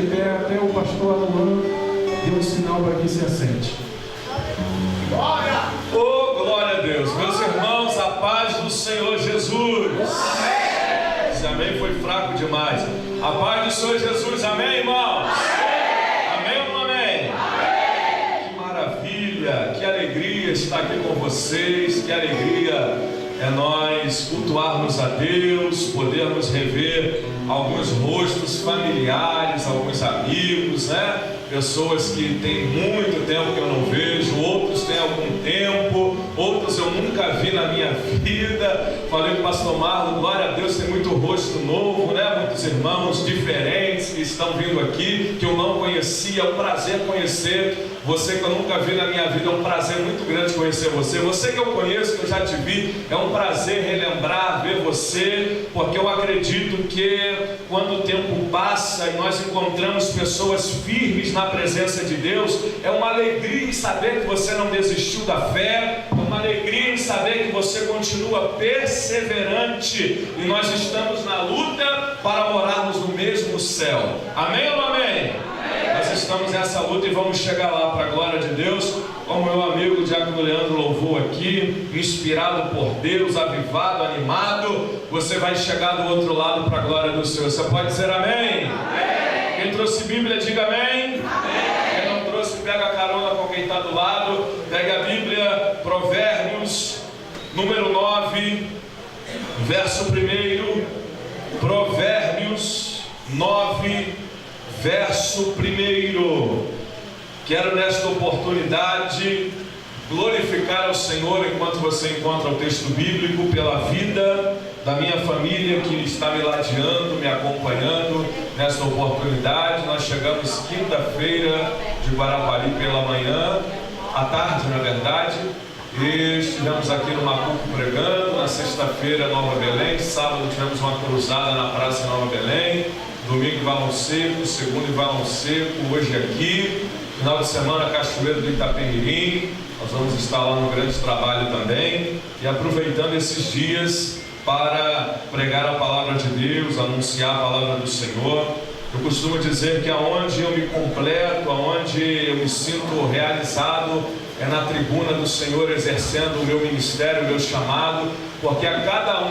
de pé até o pastor Aluan dê um sinal para que se assente. Glória! Oh, glória a Deus! Meus irmãos, a paz do Senhor Jesus! Amém! Esse amém foi fraco demais. A paz do Senhor Jesus, amém, irmãos? Amém ou não amém? Amém! Que maravilha, que alegria estar aqui com vocês, que alegria é nós cultuarmos a Deus, podermos rever alguns rostos familiares, alguns amigos, né? Pessoas que tem muito tempo que eu não vejo, outros têm algum tempo, outros eu nunca vi na minha vida. Falei com o pastor Marlon, glória a Deus, tem muito rosto novo, né? Muitos irmãos diferentes que estão vindo aqui, que eu não conhecia. É um prazer conhecer você que eu nunca vi na minha vida, é um prazer muito grande conhecer você. Você que eu conheço, que eu já te vi, é um prazer relembrar, ver você, porque eu acredito que quando o tempo passa e nós encontramos pessoas firmes na presença de Deus, é uma alegria em saber que você não desistiu da fé, é uma alegria em saber que você continua perseverante e nós estamos na luta para morarmos no mesmo céu. Amém ou não amém? Nós estamos nessa luta e vamos chegar lá para a glória de Deus, como meu amigo Diácono Leandro louvou aqui, inspirado por Deus, avivado, animado. Você vai chegar do outro lado para a glória do Senhor. Você pode dizer amém? Amém. Quem trouxe Bíblia, diga amém. Amém. Quem não trouxe, pega a carona com quem está do lado. Pega a Bíblia, Provérbios, número 9, verso 1. Provérbios 9, verso 1. Quero nesta oportunidade glorificar ao Senhor enquanto você encontra o texto bíblico, pela vida da minha família que está me ladeando, me acompanhando nesta oportunidade. Nós chegamos quinta-feira de Guarapari pela manhã, à tarde na verdade, e estivemos aqui no Macuco pregando. Na sexta-feira Nova Belém, sábado tivemos uma cruzada na Praça Nova Belém, domingo em Valão Seco, segundo em Valão Seco, hoje aqui. Final de semana, Cachoeiro do Itapemirim, nós vamos estar lá no grande trabalho também, e aproveitando esses dias para pregar a palavra de Deus, anunciar a palavra do Senhor. Eu costumo dizer que aonde eu me completo, aonde eu me sinto realizado, é na tribuna do Senhor, exercendo o meu ministério, o meu chamado, porque a cada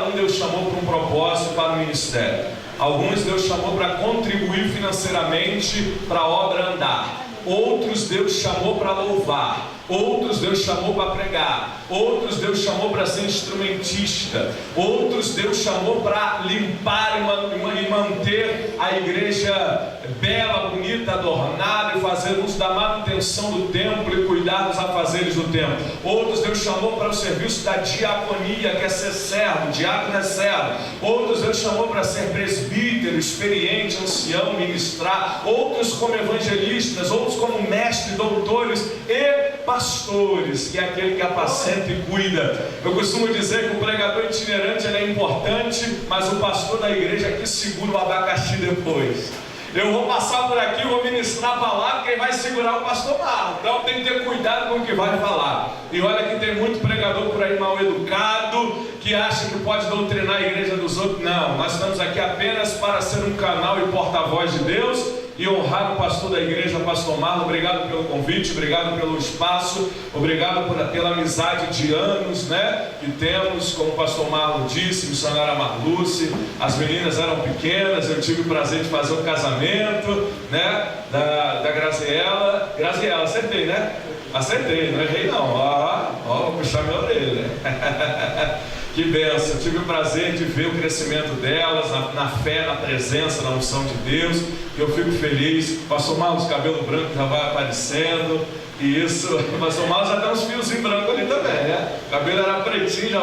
um Deus chamou para um propósito, para o ministério. Alguns Deus chamou para contribuir financeiramente para a obra andar. Outros Deus chamou para louvar. Outros Deus chamou para pregar. Outros Deus chamou para ser instrumentista. Outros Deus chamou para limpar e manter a igreja bela, bonita, adornada, e fazer uso da manutenção do templo e cuidar dos afazeres do templo. Outros Deus chamou para o serviço da diaconia, que é ser servo, diácono é servo. Outros Deus chamou para ser presbítero, experiente, ancião, ministrar. Outros como evangelistas, outros como mestres, doutores e pastores, que é aquele que apacenta e cuida. Eu costumo dizer que o pregador itinerante ele é importante, mas o pastor da igreja é que segura o abacaxi depois. Eu vou passar por aqui, vou ministrar a palavra, quem vai segurar o pastor Marlon. Então tem que ter cuidado com o que vai falar. E olha que tem muito pregador por aí mal educado, que acha que pode doutrinar a igreja dos outros. Não, nós estamos aqui apenas para ser um canal e porta-voz de Deus e honrar o pastor da igreja, pastor Marlon. Obrigado pelo convite, obrigado pelo espaço, obrigado pela amizade de anos, né, que temos. Como o pastor Marlon disse, missionária Marluce, as meninas eram pequenas, eu tive o prazer de fazer o casamento, né, da Graziela, acertei, né? Acertei, não errei não, vou puxar minha orelha. Que bênção, eu tive o prazer de ver o crescimento delas na fé, na presença, na unção de Deus. Eu fico feliz. Pastor Marlos, cabelo branco já vai aparecendo. E isso, pastor Marlos já tem uns fiozinhos brancos ali também, né? O cabelo era pretinho,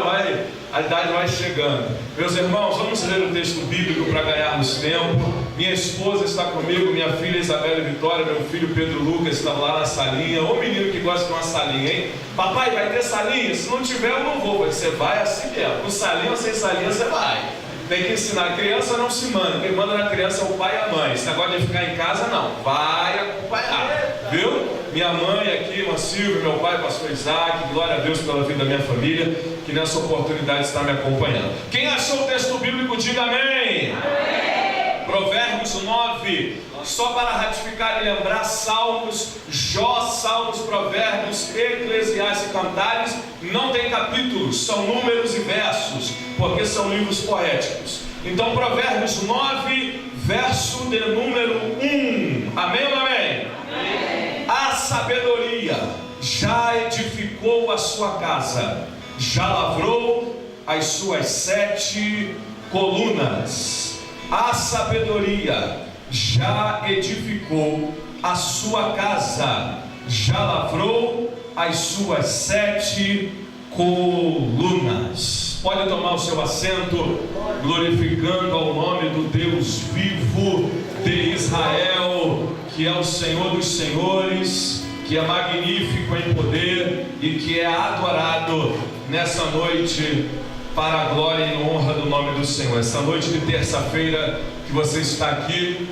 a idade vai chegando. Meus irmãos, vamos ler o texto bíblico para ganharmos tempo. Minha esposa está comigo, minha filha Isabela Vitória, meu filho Pedro Lucas estão lá na salinha. Ô menino que gosta de uma salinha, hein? Papai, vai ter salinha? Se não tiver, eu não vou. Você vai assim mesmo. Com salinha ou sem salinha, você vai. Tem que ensinar. A criança não se manda. Quem manda na criança é o pai e a mãe. Esse negócio de ficar em casa, não. Vai acompanhar. Viu? Minha mãe aqui, irmã Silvia, meu pai, pastor Isaac. Glória a Deus pela vida da minha família, que nessa oportunidade está me acompanhando. Quem achou o texto bíblico, diga amém. Amém. Provérbios 9, só para ratificar e lembrar, Salmos, Jó, Salmos, Provérbios, Eclesiastes e Cantares não tem capítulos, são números e versos, porque são livros poéticos. Então Provérbios 9, verso de número 1, amém ou não amém? Amém. A sabedoria já edificou a sua casa, já lavrou as suas 7 colunas. A sabedoria já edificou a sua casa, já lavrou as suas 7 colunas. Pode tomar o seu assento, glorificando ao nome do Deus vivo de Israel, que é o Senhor dos senhores, que é magnífico em poder e que é adorado nessa noite para a glória e honra do nome do Senhor. Essa noite de terça-feira que você está aqui,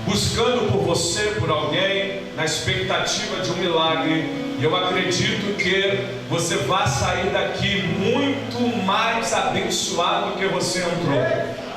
buscando por você, por alguém, na expectativa de um milagre, e eu acredito que você vai sair daqui muito mais abençoado do que você entrou.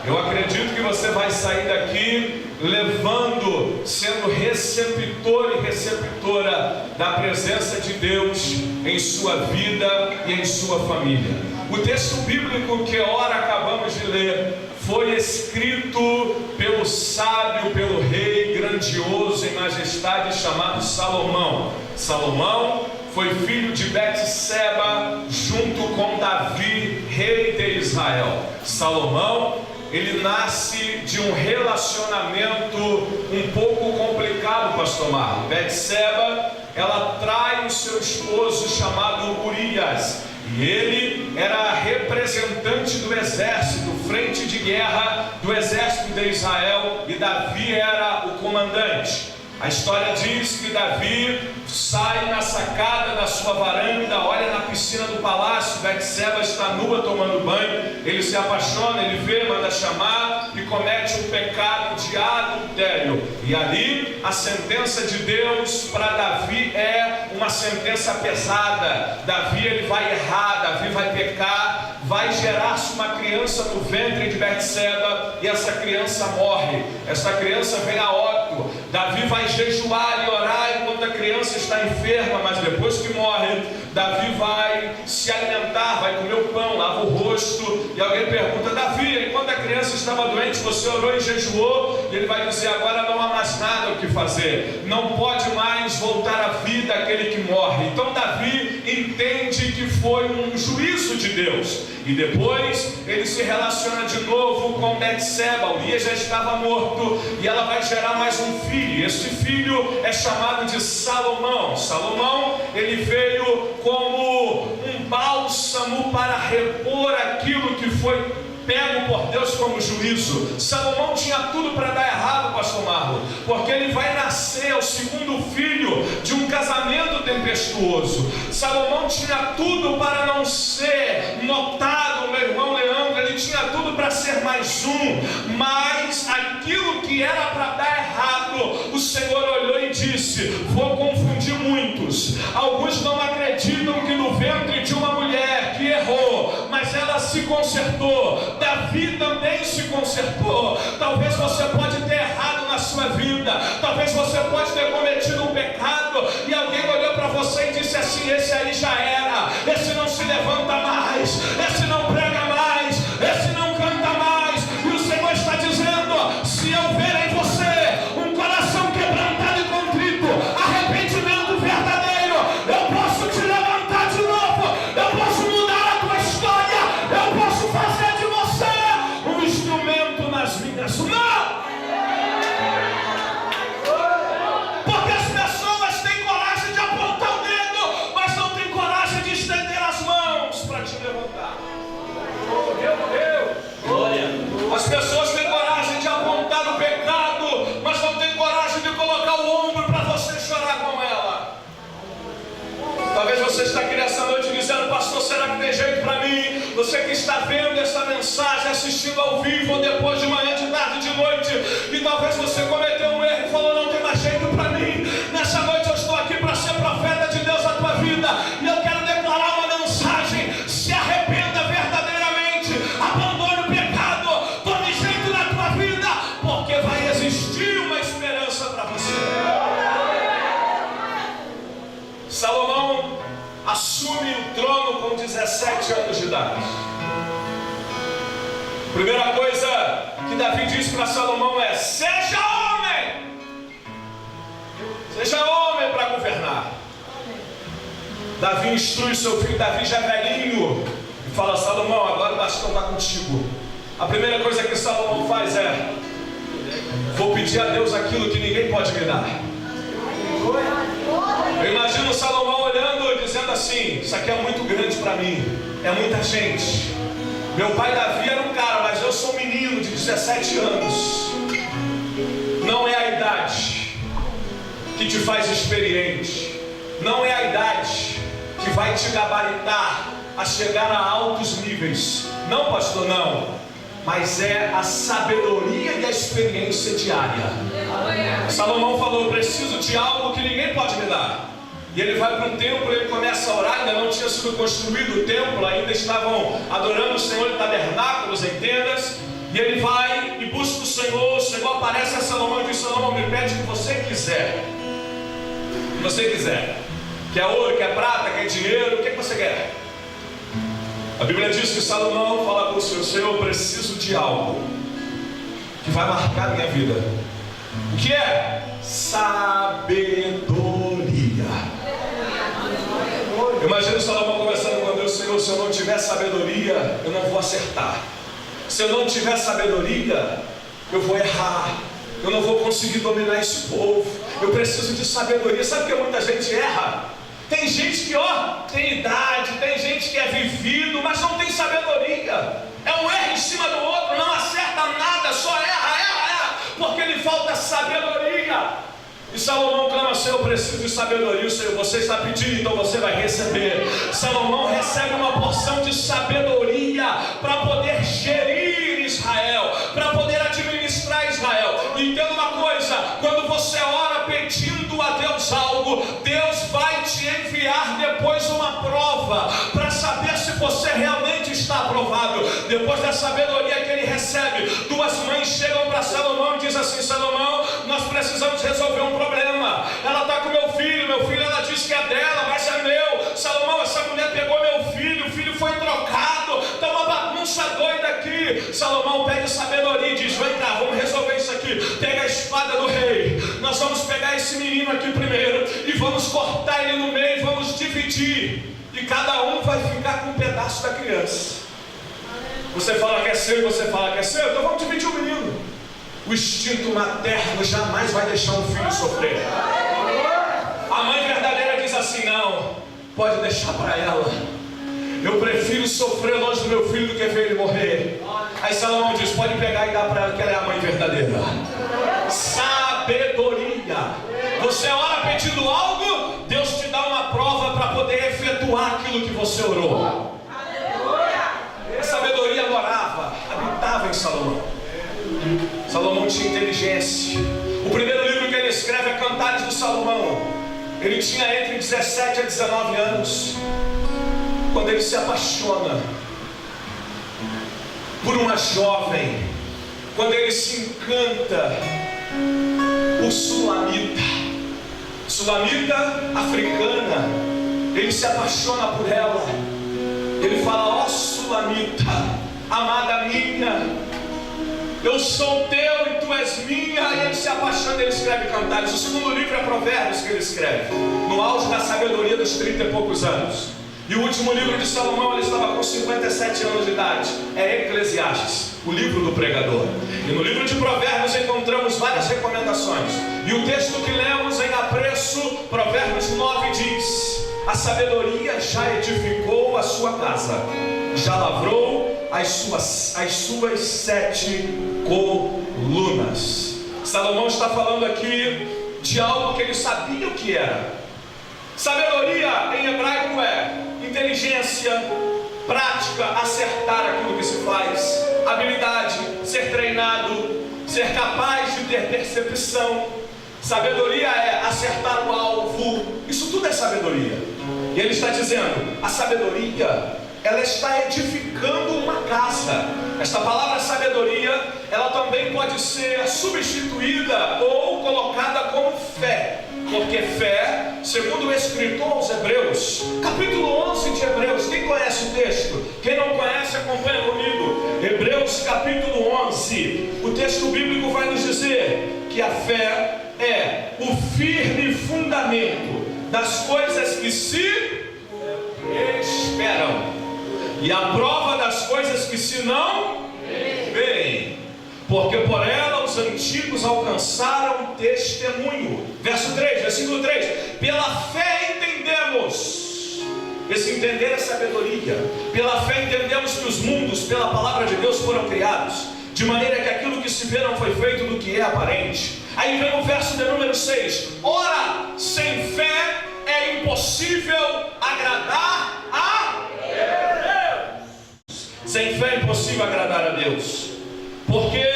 Eu acredito que você vai sair daqui levando, sendo receptor e receptora da presença de Deus em sua vida e em sua família. O texto bíblico que ora acabamos de ler foi escrito pelo sábio, pelo rei grandioso em majestade chamado Salomão. Salomão foi filho de Betseba junto com Davi, rei de Israel. Salomão, ele nasce de um relacionamento um pouco complicado, pastor Marlon. Betseba, ela trai o seu esposo chamado Urias, e ele era representante do exército, frente de guerra do exército de Israel, e Davi era o comandante. A história diz que Davi sai na sacada da sua varanda, olha na piscina do palácio, Betseba está nua tomando banho, ele se apaixona, ele vê, manda chamar e comete um pecado de adultério. E ali a sentença de Deus para Davi é uma sentença pesada. Davi ele vai errar, Davi vai pecar, vai gerar-se uma criança no ventre de Betseba e essa criança morre. Essa criança vem a óbito. Davi vai jejuar e orar enquanto a criança está enferma, mas depois que morre, Davi vai se alimentar, vai comer o pão, lava o rosto, e alguém pergunta: Davi, enquanto a criança estava doente, você orou e jejuou? E ele vai dizer: agora não há mais nada o que fazer, não pode mais voltar à vida aquele que morre. Então Davi entende que foi um juízo de Deus, e depois ele se relaciona de novo com Betseba. Urias já estava morto, e ela vai gerar mais um filho. Este filho é chamado de Salomão. Salomão, ele veio como um bálsamo para repor aquilo que foi pego por Deus como juízo. Salomão tinha tudo para dar errado, pastor Marlon, porque ele vai nascer o segundo filho de um casamento tempestuoso. Salomão tinha tudo para não ser notado, meu irmão Leandro, ele tinha tudo para ser mais um, mas aquilo que era para dar errado, o Senhor olhou e disse: vou confundir muitos. Alguns não acreditam que no ventre de uma mulher que errou, mas ela se consertou. Davi também se consertou. Talvez você pode ter errado na sua vida, talvez você pode ter cometido um pecado, e alguém olhou para você e disse assim: esse aí já era, esse não se levanta mais, esse não prega mais, esse não canta mais. E o Senhor está dizendo: se eu ver em você um coração quebrantado e contrito, arrependimento verdadeiro, eu posso te levantar de novo, eu posso mudar a tua história, eu posso fazer de você um instrumento nas minhas mãos. Porque as pessoas têm coragem de apontar o dedo, mas não têm coragem de estender as mãos para te levantar. As pessoas têm coragem de apontar o pecado, mas não têm coragem de colocar o ombro para você chorar com ela. Talvez você está aqui nessa noite dizendo: pastor, será que tem jeito para mim? Você que está vendo essa mensagem, assistindo ao vivo, ou depois de manhã, de tarde, de noite, e talvez você cometeu um erro e falou: não tem mais jeito para mim. Nessa noite eu estou aqui para ser profeta de Deus na tua vida, e eu quero declarar uma mensagem: se arrependa verdadeiramente, abandone o pecado, tome jeito na tua vida, porque vai assume o trono com 17 anos de idade. Primeira coisa que Davi diz para Salomão é: seja homem! Seja homem para governar. Davi instrui seu filho, Davi já é velhinho, e fala: Salomão, agora o bastão está contigo. A primeira coisa que Salomão faz é: vou pedir a Deus aquilo que ninguém pode me dar. Eu imagino Salomão olhando e dizendo assim: isso aqui é muito grande para mim, é muita gente. Meu pai Davi era um cara, mas eu sou um menino de 17 anos. Não é a idade que te faz experiente, não é a idade que vai te gabaritar a chegar a altos níveis. Não, pastor, não. Mas é a sabedoria e a experiência diária. Salomão falou: eu preciso de algo que ninguém pode me dar. E ele vai para um templo, ele começa a orar. Ainda não tinha sido construído o templo, ainda estavam adorando o Senhor em tabernáculos, em tendas. E ele vai e busca o Senhor aparece a Salomão e diz: Salomão, me pede o que você quiser. O que você quiser. Quer ouro, quer prata, quer dinheiro, o que você quer? A Bíblia diz que Salomão fala com o Senhor: eu preciso de algo que vai marcar a minha vida. O que é? Sabedoria. Imagina Salomão conversando com Deus: Senhor, se eu não tiver sabedoria, eu não vou acertar. Se eu não tiver sabedoria, eu vou errar. Eu não vou conseguir dominar esse povo. Eu preciso de sabedoria. Sabe que muita gente erra? Tem gente que, tem idade, tem gente que é vivido, mas não tem sabedoria. É um erro em cima do outro, não acerta nada, só erra, porque lhe falta sabedoria. E Salomão clama: Senhor, eu preciso de sabedoria. O Senhor: você está pedindo, então você vai receber. Salomão recebe uma porção de sabedoria para poder gerir Israel, para poder administrar Israel. E entenda uma coisa: quando você ora pedindo a Deus algo, Deus vai te enviar depois uma prova, para saber se você realmente está aprovado. Depois da sabedoria que ele recebe, duas mães chegam para Salomão e dizem assim: Salomão, nós precisamos resolver um problema. Ela está com meu filho, ela diz que é dela, mas é meu. Salomão, essa mulher pegou meu filho, o filho foi trocado, está uma bagunça doida aqui. Salomão pede sabedoria e diz: vem cá, vamos resolver isso aqui. Pega a espada do rei, nós vamos pegar esse menino aqui primeiro e vamos cortar ele no meio e vamos dividir, e cada um vai ficar com um pedaço da criança. Você fala que é seu e você fala que é seu, então vamos dividir o menino. O instinto materno jamais vai deixar um filho sofrer. A mãe verdadeira diz assim: não, pode deixar para ela. Eu prefiro sofrer longe do meu filho do que ver ele morrer. Aí Salomão diz: pode pegar e dar para ela, que ela é a mãe verdadeira. Sabedoria. Você ora pedindo algo, Deus te dá uma prova para poder efetuar aquilo que você orou. A sabedoria morava, habitava em Salomão. Salomão tinha inteligência. O primeiro livro que ele escreve é Cantares do Salomão. Ele tinha entre 17 a 19 anos, quando ele se apaixona por uma jovem, quando ele se encanta por Sulamita africana. Ele se apaixona por ela. Ele fala: ó Sulamita, amada minha, eu sou teu e tu és minha. E ele se apaixona, ele escreve Cantares. O segundo livro é Provérbios, que ele escreve no auge da sabedoria dos 30 e poucos anos. E o último livro de Salomão, ele estava com 57 anos de idade, é Eclesiastes, o livro do pregador. E no livro de Provérbios encontramos várias recomendações. E o texto que lemos em apreço, Provérbios 9, diz: a sabedoria já edificou a sua casa, já lavrou as suas 7 colunas. Salomão está falando aqui de algo que ele sabia o que era. Sabedoria em hebraico é inteligência, prática, acertar aquilo que se faz, habilidade, ser treinado, ser capaz de ter percepção. Sabedoria é acertar o alvo. Isso tudo é sabedoria. E ele está dizendo: a sabedoria, ela está edificando uma casa. Esta palavra sabedoria, ela também pode ser substituída ou colocada como fé. Porque fé, segundo o escritor aos Hebreus, capítulo 11, capítulo 11, o texto bíblico vai nos dizer que a fé é o firme fundamento das coisas que se esperam e a prova das coisas que se não veem, porque por ela os antigos alcançaram testemunho. Versículo 3: pela fé entendemos. Esse entender é sabedoria. Pela fé entendemos que os mundos, pela palavra de Deus, foram criados, de maneira que aquilo que se vê não foi feito do que é aparente. Aí vem o verso de número 6: ora, sem fé é impossível agradar a Deus. Sem fé é impossível agradar a Deus, porque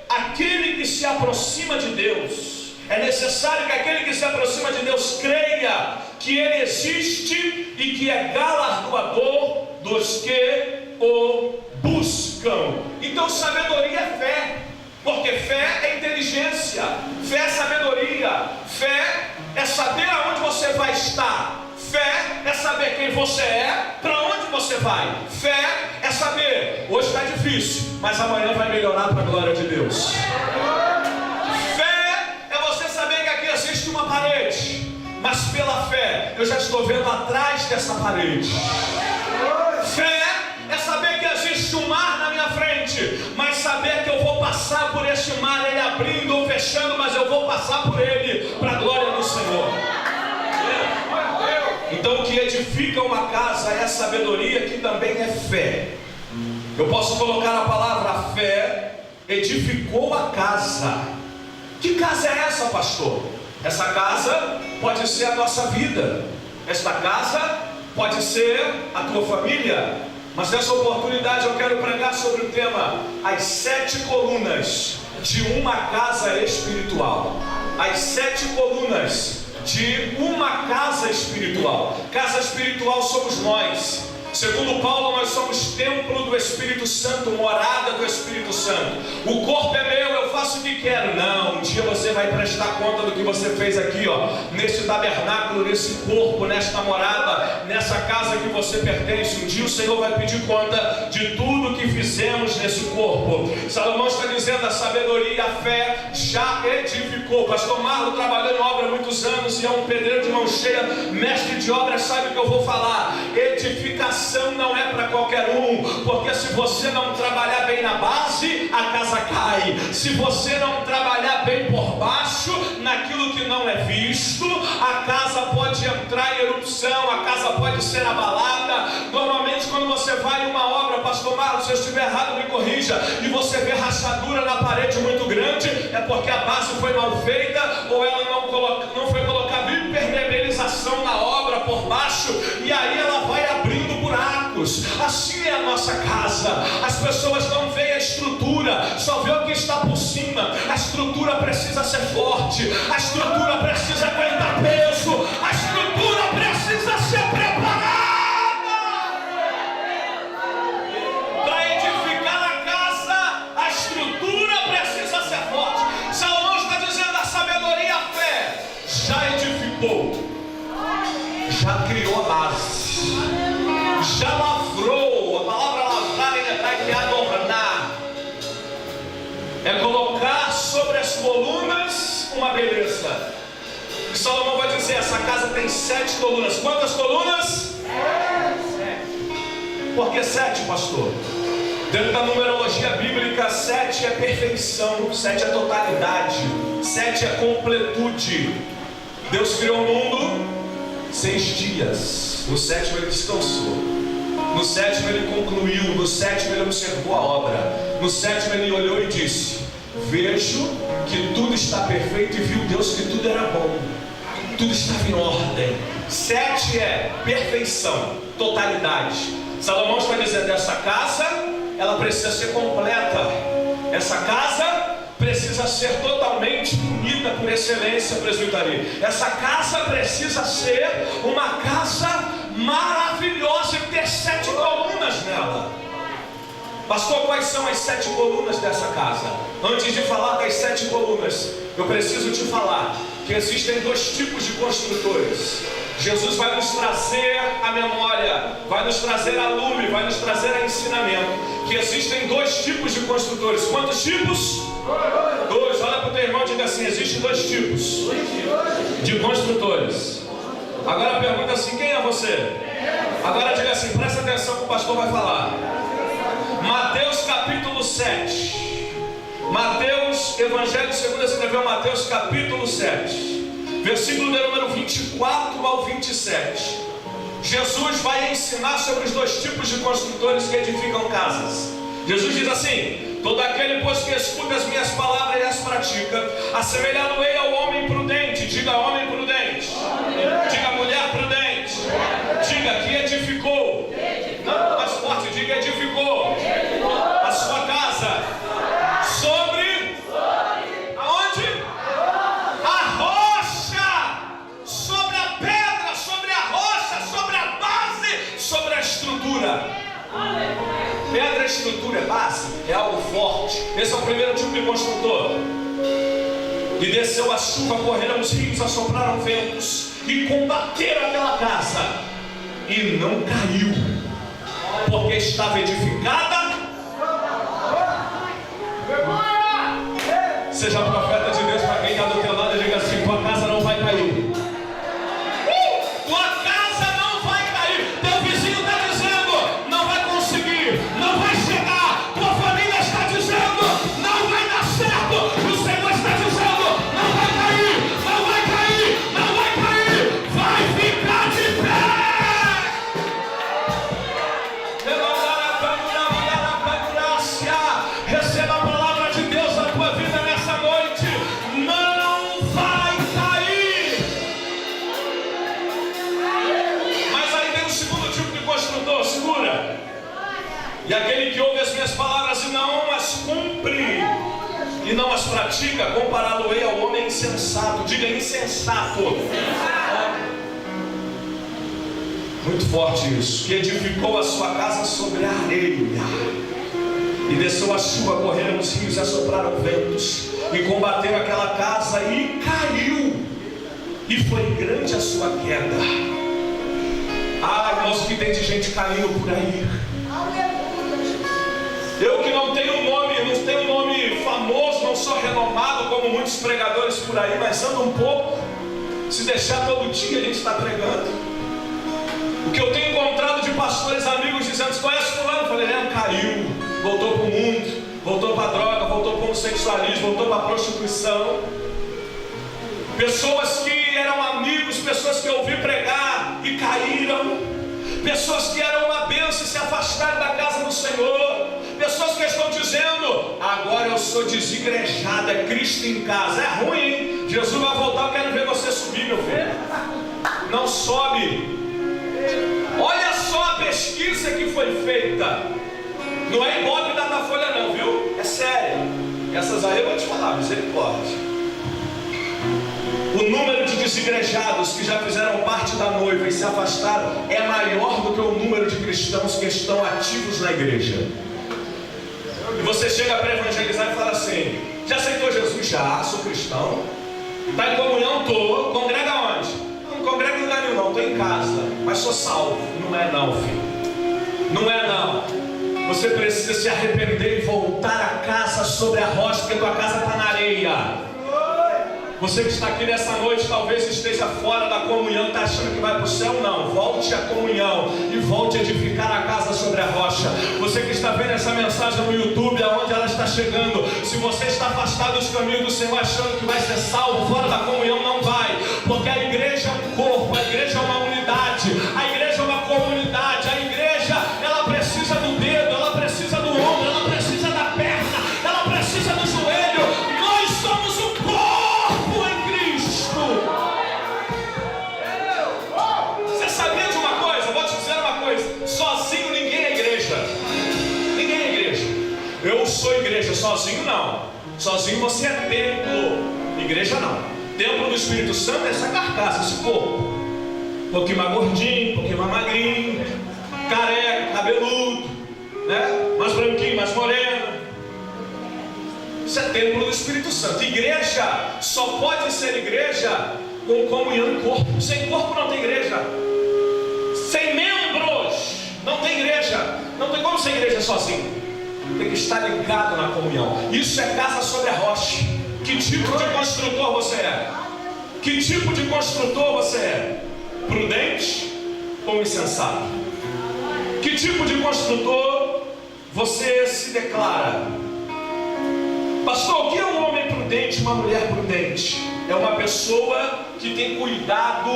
aquele que se aproxima de Deus, é necessário que aquele que se aproxima de Deus creia que Ele existe e que é galardoador dos que o buscam. Então sabedoria é fé, porque fé é inteligência, fé é sabedoria, fé é saber aonde você vai estar, fé é saber quem você é, para onde você vai, fé é saber, hoje está difícil, mas amanhã vai melhorar para a glória de Deus. Fé é você saber que aqui existe uma parede, mas pela fé eu já estou vendo atrás dessa parede. Fé é saber que existe um mar na minha frente, mas saber que eu vou passar por este mar, ele abrindo ou fechando, mas eu vou passar por ele, para a glória do Senhor. Então o que edifica uma casa é a sabedoria, que também é fé. Eu posso colocar a palavra fé, edificou a casa. Que casa é essa, pastor? Essa casa pode ser a nossa vida, esta casa pode ser a tua família, mas nessa oportunidade eu quero pregar sobre o tema: as 7 colunas de uma casa espiritual. As 7 colunas de uma casa espiritual. Casa espiritual somos nós. Segundo Paulo, nós somos templo do Espírito Santo, morada do Espírito Santo. O corpo é meu, eu faço o que quero. Não, um dia você vai prestar conta do que você fez aqui, nesse tabernáculo, nesse corpo, nesta morada, nessa casa que você pertence. Um dia o Senhor vai pedir conta de tudo que fizemos nesse corpo. Salomão está dizendo: a sabedoria e a fé já edificou. Pastor Marlon trabalhou em obra há muitos anos e é um pedreiro de mão cheia, mestre de obra, sabe o que eu vou falar. Edificação não é para qualquer um, porque se você não trabalhar bem na base, a casa cai. Se você não trabalhar bem por baixo, naquilo que não é visto, a casa pode entrar em erupção, a casa pode ser abalada. Normalmente quando você vai em uma obra, pastor Marlos, se eu estiver errado me corrija, e você vê rachadura na parede muito grande, é porque a base foi mal feita, ou ela não foi colocada impermeabilização na obra por baixo, e aí ela vai abrindo buracos. Assim é a nossa casa. As pessoas não veem a estrutura, só vê o que está por cima. A estrutura precisa ser forte, a estrutura precisa aguentar peso, a estrutura precisa ser preparada para edificar a casa. A estrutura precisa ser forte. Salomão está dizendo: a sabedoria e a fé já edificou, já criou a base, já lavrou. A palavra lavrar em hebraico é adornar, é colocar sobre as colunas uma beleza. E Salomão vai dizer: essa casa tem 7 colunas. Quantas colunas? 7. Por que 7, pastor? Dentro da numerologia bíblica, 7 é perfeição, 7 é totalidade, 7 é completude. Deus criou o mundo 6 dias, no 7º ele descansou, no 7º ele concluiu, no 7º ele observou a obra, no 7º ele olhou e disse: vejo que tudo está perfeito. E viu Deus que tudo era bom, tudo estava em ordem. 7 é perfeição, totalidade. Salomão está dizendo: essa casa, ela precisa ser completa, essa casa precisa ser totalmente unida por excelência, presbiteria. Essa casa precisa ser uma casa maravilhosa e ter 7 colunas nela. Pastor, quais são as 7 colunas dessa casa? Antes de falar das 7 colunas, eu preciso te falar que existem 2 tipos de construtores. Jesus vai nos trazer a memória, vai nos trazer a lume, vai nos trazer a ensinamento, que existem dois tipos de construtores. Quantos tipos? Dois. Olha para o teu irmão e diga assim: existem dois tipos de construtores. Agora pergunta assim: quem é você? Agora diga assim, presta atenção que o pastor vai falar. Mateus capítulo 7. Mateus, Evangelho segundo escreveu Mateus capítulo 7, versículo de número 24 ao 27. Jesus vai ensinar sobre os dois tipos de construtores que edificam casas. Jesus diz assim: todo aquele, pois, que escuta as minhas palavras e as pratica, assemelhado-ei ao homem prudente. Diga homem prudente. Diga mulher prudente. Diga que edificou. Não, mais forte, diga edificou a sua casa sobre aonde? A rocha, sobre a pedra, sobre a rocha, sobre a base, sobre a estrutura. Pedra, estrutura, base, é algo forte. Esse é o primeiro tipo de construtor. E desceu a chuva, correram os rios, assopraram ventos e combateram aquela casa, e não caiu, porque estava edificada. Seja profeta de Deus para quem está do teu lado e diga assim: tua casa não vai cair. Tua casa não vai cair. Teu vizinho está dizendo: não vai conseguir, não vai chegar. Tua família está dizendo: não vai dar certo. O Senhor está dizendo: não vai cair, não vai cair, não vai cair. Vai ficar de pé. Receba a palavra de Deus na tua vida nessa noite. Não vai cair. Mas aí tem um segundo tipo de construtor. Segura. E aquele que ouve as minhas palavras e não as cumpre, e não as pratica, compará-lo-ei ao homem insensato. Diga insensato. Muito forte isso. Que edificou a sua casa sobre a areia. E desceu a chuva, correram os rios, assopraram ventos, e combateram aquela casa, e caiu, e foi grande a sua queda. Ah, irmãos, o que tem de gente caindo por aí. Eu que não tenho nome famoso, não sou renomado como muitos pregadores por aí, mas ando um pouco. Se deixar, todo dia a gente está pregando. O que eu tenho encontrado de pastores amigos dizendo: você conhece fulano? Eu falei: caiu, voltou para o mundo, voltou para a droga, voltou para o homossexualismo, voltou para a prostituição. Pessoas que eram amigos, pessoas que eu ouvi pregar e caíram, pessoas que eram uma bênção e se afastaram da casa do Senhor, pessoas que estão dizendo: agora eu sou desigrejado, é Cristo em casa. É ruim, hein? Jesus vai voltar, eu quero ver você subir, meu filho. Não sobe. Olha só a pesquisa que foi feita. Não é Ibope da Datafolha não, viu? É sério. Essas aí eu vou te falar, misericórdia. O número de desigrejados que já fizeram parte da noiva e se afastaram é maior do que o número de cristãos que estão ativos na igreja. E você chega para evangelizar e fala assim: já aceitou Jesus? Já, sou cristão. Está em comunhão? Estou. Congrega onde? Não congrega em lugar nenhum não, estou em casa, mas sou salvo. Não é não, filho. Não é não. Você precisa se arrepender e voltar a casa sobre a rocha, porque tua casa está na areia. Você que está aqui nessa noite talvez esteja fora da comunhão, está achando que vai para o céu. Não, volte à comunhão e volte a edificar a casa sobre a rocha. Você que está vendo essa mensagem no YouTube, aonde ela está chegando, se você está afastado dos caminhos do Senhor, achando que vai ser salvo fora da comunhão, não vai, porque a igreja é um corpo, a igreja é uma unidade, a igreja é uma comunidade, a igreja, ela precisa do dedo, ela precisa do ombro, ela precisa da perna, ela precisa do joelho. Nós somos o corpo em Cristo. Você sabia de uma coisa? Vou te dizer uma coisa: sozinho ninguém é igreja. Ninguém é igreja. Eu sou igreja, sozinho não. Sozinho você é templo. Igreja não. Templo do Espírito Santo é essa carcaça, esse corpo. Um pouquinho mais gordinho, um pouquinho mais magrinho, careca, cabeludo, né? Mais branquinho, mais moreno. Isso é templo do Espírito Santo. Igreja só pode ser igreja com comunhão em corpo. Sem corpo não tem igreja. Sem membros não tem igreja. Não tem como ser igreja sozinho. tem que estar ligado na comunhão. Isso é casa sobre a rocha. Que tipo de construtor você é? Que tipo de construtor você é? Prudente ou insensato? Que tipo de construtor você se declara? Pastor, o que é um homem prudente, uma mulher prudente? É uma pessoa que tem cuidado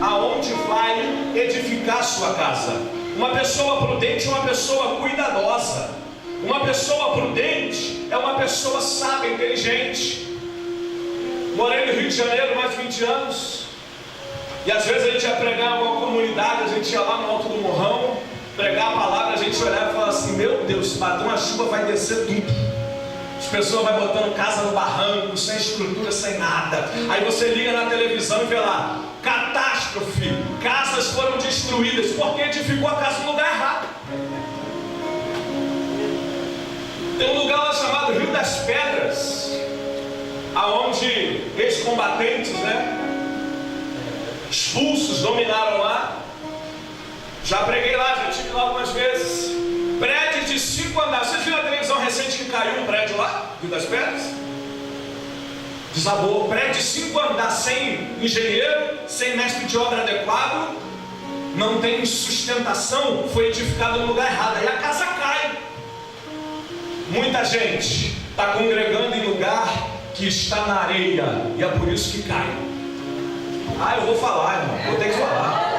aonde vai edificar a sua casa. Uma pessoa prudente é uma pessoa cuidadosa. Uma pessoa prudente é uma pessoa sábia, inteligente. Morei no Rio de Janeiro mais de 20 anos. E às vezes a gente ia pregar em uma comunidade, a gente ia lá no alto do morrão, pregar a palavra, a gente olhava e falava assim: meu Deus, se bater uma chuva vai descer tudo. As pessoas vão botando casa no barranco, sem estrutura, sem nada. Aí você liga na televisão e vê lá: catástrofe, casas foram destruídas, porque edificou a casa no lugar errado. Tem um lugar lá chamado Rio das Pedras, aonde ex-combatentes, expulsos, dominaram lá. Já preguei lá, já estive lá algumas vezes. Prédios de 5 andares. Vocês viram a televisão recente que caiu um prédio lá, Rio das Pedras? Desabou. Prédio de 5 andares, sem engenheiro, sem mestre de obra adequado, não tem sustentação, foi edificado no lugar errado. Aí a casa cai. Muita gente está congregando em lugar que está na areia, e é por isso que cai. Ah, eu vou falar, irmão, vou ter que falar.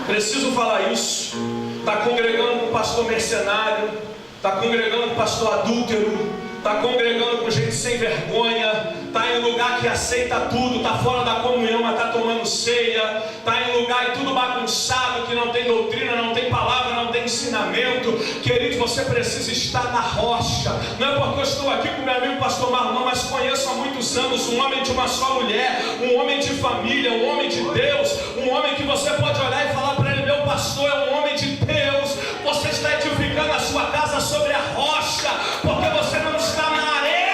Preciso falar isso. Está congregando com pastor mercenário, está congregando com pastor adúltero, está congregando com gente sem vergonha, está em lugar que aceita tudo, está fora da comunhão, mas está tomando ceia, está em lugar e tudo bagunçado, que não tem doutrina, não tem palavra, não tem ensinamento. Querido, você precisa estar na rocha. Não é porque eu estou aqui com meu amigo pastor Marlon, mas conheço há muitos anos um homem de uma só mulher, um homem de família, um homem de Deus, um homem que você pode olhar e falar para ele: meu pastor é um homem de Deus. Você está edificando a sua casa sobre a rocha, porque você não está na areia.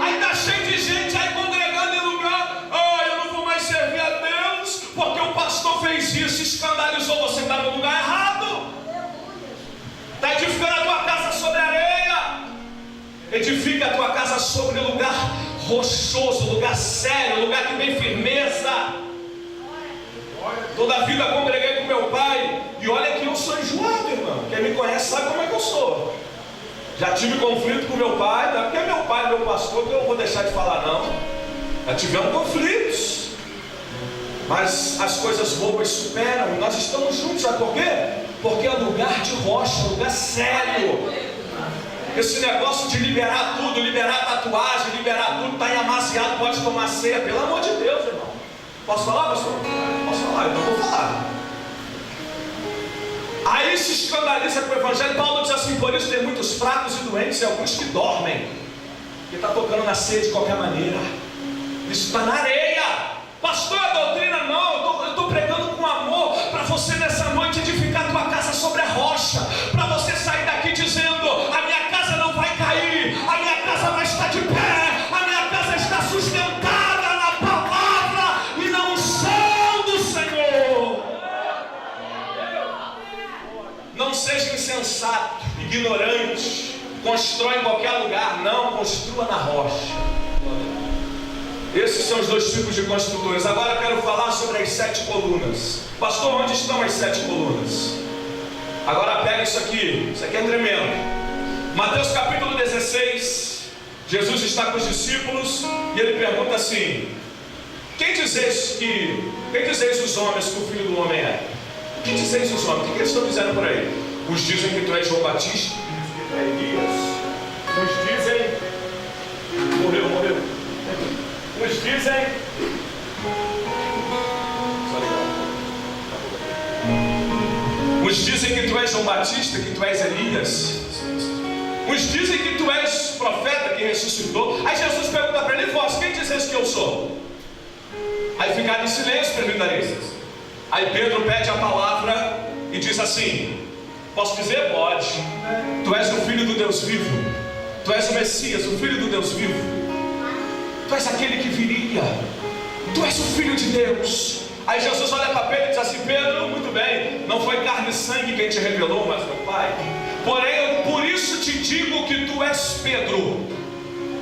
Aí está cheio de gente aí congregando em lugar: eu não vou mais servir a Deus, porque o pastor fez isso, escandalizou. Você está no lugar errado. Está edificando a tua casa sobre a areia. Edifica a tua casa sobre lugar rochoso, lugar sério, lugar que tem firmeza. Toda a vida congreguei com meu pai, e olha que eu sou enjoado, irmão. Quem me conhece sabe como é que eu sou. Já tive conflito com meu pai, não é porque é meu pai, meu pastor, que eu não vou deixar de falar, não. Já tivemos conflitos, mas as coisas boas superam, e nós estamos juntos. Sabe por quê? Porque é lugar de rocha, lugar sério. Esse negócio de liberar tudo, liberar tatuagem, liberar tudo, está em amaciado, pode tomar ceia, pelo amor de Deus, irmão. Posso falar, pastor? Posso falar? Então vou falar. Aí se escandaliza com o evangelho. Paulo diz assim: por isso tem muitos fracos e doentes e alguns que dormem, que está tocando na ceia de qualquer maneira. Isso está na areia. Pastor, a doutrina não. Eu estou pregando com amor para você nessa noite edificar a tua casa sobre a rocha, para você sair daqui dizendo: a minha casa não vai cair, a minha casa vai estar de pé, a minha casa está sustentada na palavra e na unção do Senhor. Não seja insensato, ignorante, constrói em qualquer lugar. Não, construa na rocha. Esses são os dois tipos de construtores. Agora eu quero falar sobre as 7 colunas. Pastor, onde estão as 7 colunas? Agora pega isso aqui é tremendo. Mateus capítulo 16, Jesus está com os discípulos e ele pergunta assim: quem dizeis os homens que o Filho do Homem é? Quem dizeis os homens? O que eles estão dizendo por aí? Uns dizem que tu és João Batista, que tu és Elias. Uns dizem... Morreu. Uns dizem... Uns dizem que tu és João Batista, que tu és Elias. Uns dizem que tu és profeta que ressuscitou. Aí Jesus pergunta para ele: vós, quem dizeis que eu sou? Aí ficaram em silêncio, presbiteristas. Aí Pedro pede a palavra e diz assim: posso dizer? Pode. Tu és o Filho do Deus vivo. Tu és o Messias, o Filho do Deus vivo. Tu és aquele que viria. Tu és o Filho de Deus. Aí Jesus olha para Pedro e diz assim: Pedro, muito bem, não foi carne e sangue quem te revelou, mas meu Pai. Porém, por isso te digo que tu és Pedro.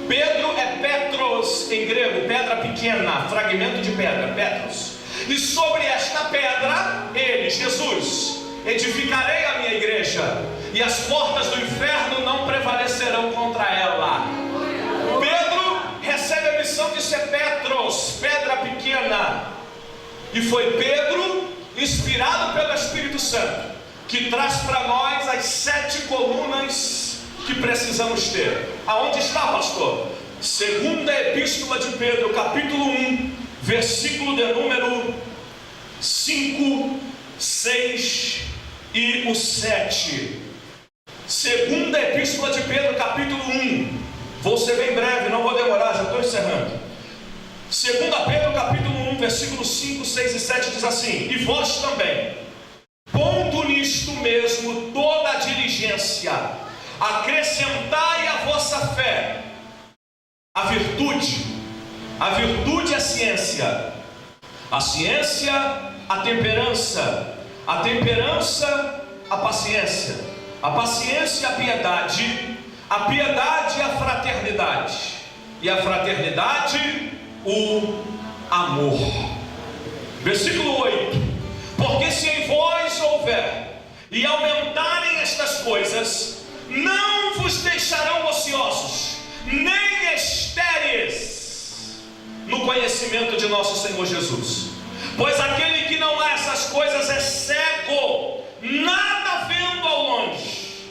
Pedro é Petros em grego, pedra pequena, fragmento de pedra, Petros. E sobre esta pedra, ele, Jesus, edificarei a minha igreja, e as portas do inferno não prevalecerão contra ela. Pedro recebe a missão de ser Petros, pedra pequena. E foi Pedro, inspirado pelo Espírito Santo, que traz para nós as 7 colunas que precisamos ter. Aonde está, pastor? Segunda Epístola de Pedro, capítulo 1, versículo de número 5, 6 e o 7. Segunda Epístola de Pedro, capítulo 1. Vou ser bem breve, não vou demorar, já estou encerrando. Segunda Pedro, capítulo 1, versículo 5, 6 e 7 diz assim: e vós também, pondo nisto mesmo toda a diligência, acrescentai à vossa fé a virtude a ciência, a ciência a temperança a paciência, a paciência a piedade a fraternidade, e a fraternidade o amor. Versículo 8: porque se em vós houver e aumentarem estas coisas, não vos deixarão ociosos, nem estéreis no conhecimento de nosso Senhor Jesus. Pois aquele que não há essas coisas é cego, nada vendo ao longe,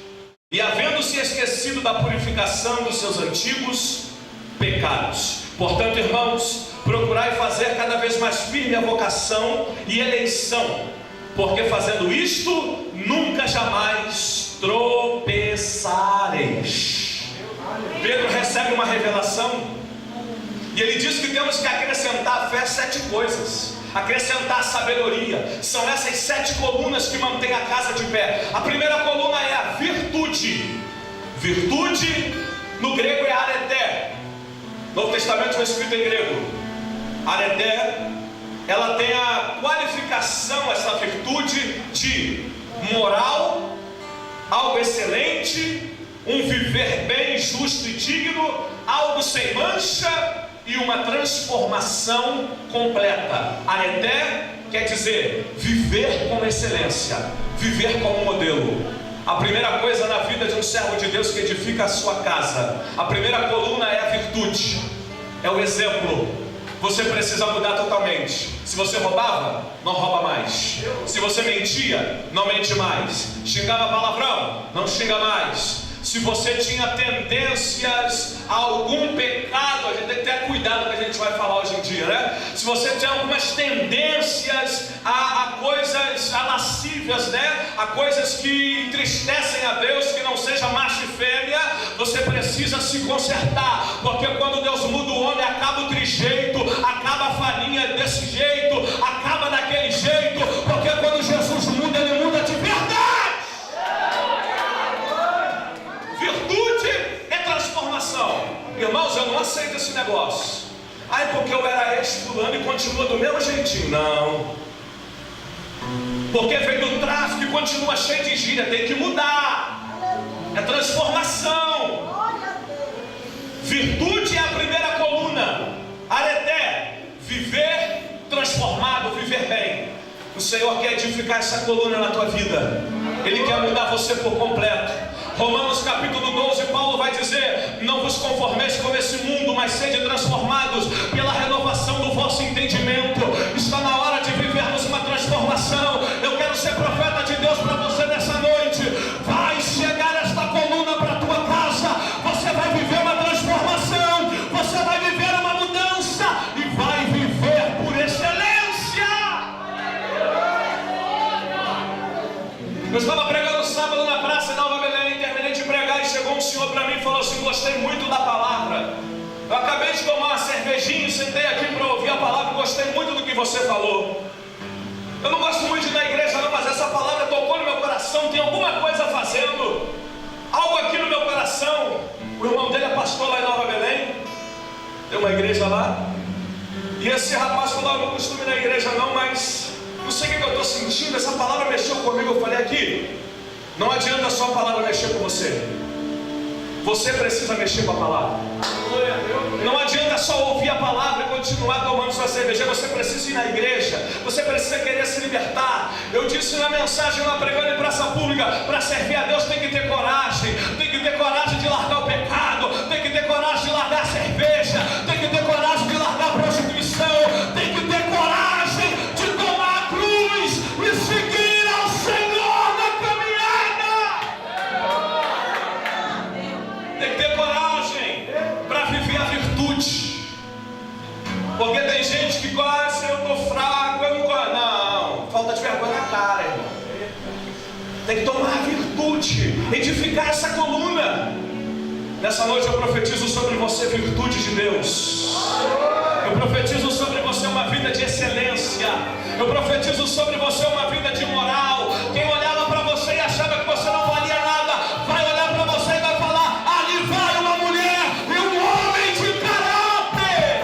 e havendo-se esquecido da purificação dos seus antigos pecados. Portanto, irmãos, procurai fazer cada vez mais firme a vocação e eleição, porque fazendo isto, nunca jamais tropeçareis. Pedro recebe uma revelação, e ele diz que temos que acrescentar à fé 7 coisas. Acrescentar a sabedoria. São essas 7 colunas que mantêm a casa de pé. A primeira coluna é a virtude. Virtude no grego é areté. Novo Testamento foi escrito em grego. Areté, ela tem a qualificação, essa virtude, de moral, algo excelente, um viver bem, justo e digno, algo sem mancha e uma transformação completa. Areté quer dizer viver com excelência, viver como modelo. A primeira coisa na vida de um servo de Deus que edifica a sua casa, a primeira coluna é a virtude, é o exemplo. Você precisa mudar totalmente. Se você roubava, não rouba mais. Se você mentia, não mente mais. Xingava palavrão, não xinga mais. Se você tinha tendências a algum pecado, a gente tem que ter cuidado com o que a gente vai falar hoje em dia, né? Se você tem algumas tendências a coisas lascívias, né? A coisas que entristecem a Deus, que não seja macho e fêmea, você precisa se consertar, porque quando Deus muda o homem, acaba o trijeito, acaba a farinha desse jeito, acaba daquele jeito, porque quando Jesus muda, Ele muda de verdade. Virtude é transformação. Irmãos, eu não aceito esse negócio. Ai, porque eu era ex-fulano e continua do mesmo jeitinho. Não. Porque veio do tráfico e continua cheio de gíria. Tem que mudar. É transformação. Virtude é a primeira coluna. Areté, viver transformado, viver bem. O Senhor quer edificar essa coluna na tua vida. Ele quer mudar você por completo. Romanos capítulo 12, Paulo vai dizer: não vos conformeis com esse mundo, mas sede transformados pela renovação do vosso entendimento. Está na hora de vivermos uma transformação. Eu quero ser profeta de Deus para você nessa noite. Vai chegar esta coluna para a tua casa. Você vai viver uma transformação, você vai viver uma mudança e vai viver por excelência. Eu estava pregando sábado na praça em Nova Belém, terminei de pregar e chegou um senhor para mim e falou assim: gostei muito da palavra. Eu acabei de tomar uma cervejinha, sentei aqui para ouvir a palavra, gostei muito do que você falou. Eu não gosto muito de ir na igreja não, mas essa palavra tocou no meu coração, tem alguma coisa fazendo, algo aqui no meu coração. O irmão dele é pastor lá em Nova Belém, tem uma igreja lá, E esse rapaz falou: eu não costumo ir na igreja não, mas não sei o que eu estou sentindo, essa palavra mexeu comigo. Eu falei: aqui, não adianta só a palavra mexer com você, você precisa mexer com a palavra. Não adianta só ouvir a palavra e continuar tomando sua cerveja. Você precisa ir na igreja, você precisa querer se libertar. Eu disse na mensagem lá pregando em praça pública: para servir a Deus tem que ter coragem. Tem que ter coragem de largar o pecado, tem que ter coragem de largar a cerveja, tem que ter coragem de largar a prostituição, tem que ter coragem de tomar a cruz e seguir ao Senhor na caminhada. Tem que ter coragem para viver a virtude. Porque tem gente que gosta: eu estou fraco, eu não gosto. Não, falta de vergonha na cara, irmão. Tem que tomar a virtude, edificar essa coluna. Nessa noite eu profetizo sobre você virtude de Deus. Eu profetizo sobre você uma vida de excelência. Eu profetizo sobre você uma vida de moral. Quem olhava para você e achava que você não valia nada, vai olhar para você e vai falar: ali vai uma mulher e um homem de caráter.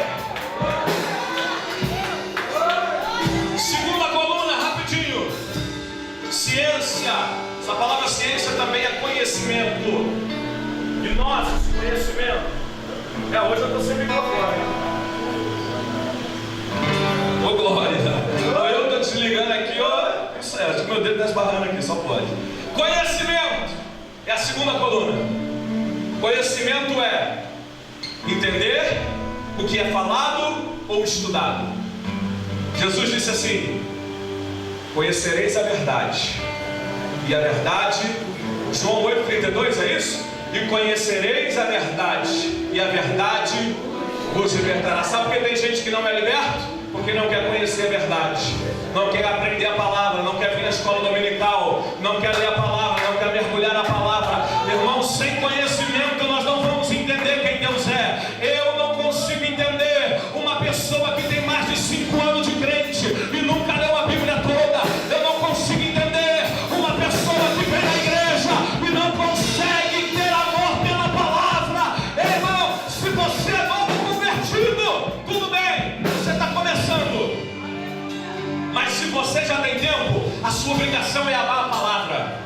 Segunda coluna, rapidinho. Ciência. Essa palavra ciência também é conhecimento. E nós, conhecimento. Hoje eu estou sem microfone. Ô glória. Eu estou desligando aqui, ó. Certo, meu dedo está esbarrando aqui, só pode. Conhecimento é a segunda coluna. Conhecimento é entender o que é falado ou estudado. Jesus disse assim: conhecereis a verdade, e a verdade, João 8,32, é isso? E conhecereis a verdade, e a verdade vos libertará. Sabe por que tem gente que não é liberto? Porque não quer conhecer a verdade, não quer aprender a palavra, não quer vir na escola dominical, não quer ler a palavra, não quer mergulhar na palavra. Irmão, sem conhecimento nós não vamos entender quem Deus é. Eu não consigo entender uma pessoa que tem mais de 5 anos de crente e nunca leu a Bíblia toda. Eu não consigo entender uma pessoa que vem na igreja e não consegue ter amor pela palavra. Irmão, se você é novo convertido, tudo bem, você está começando. Mas se você já tem tempo, a sua obrigação é amar a palavra.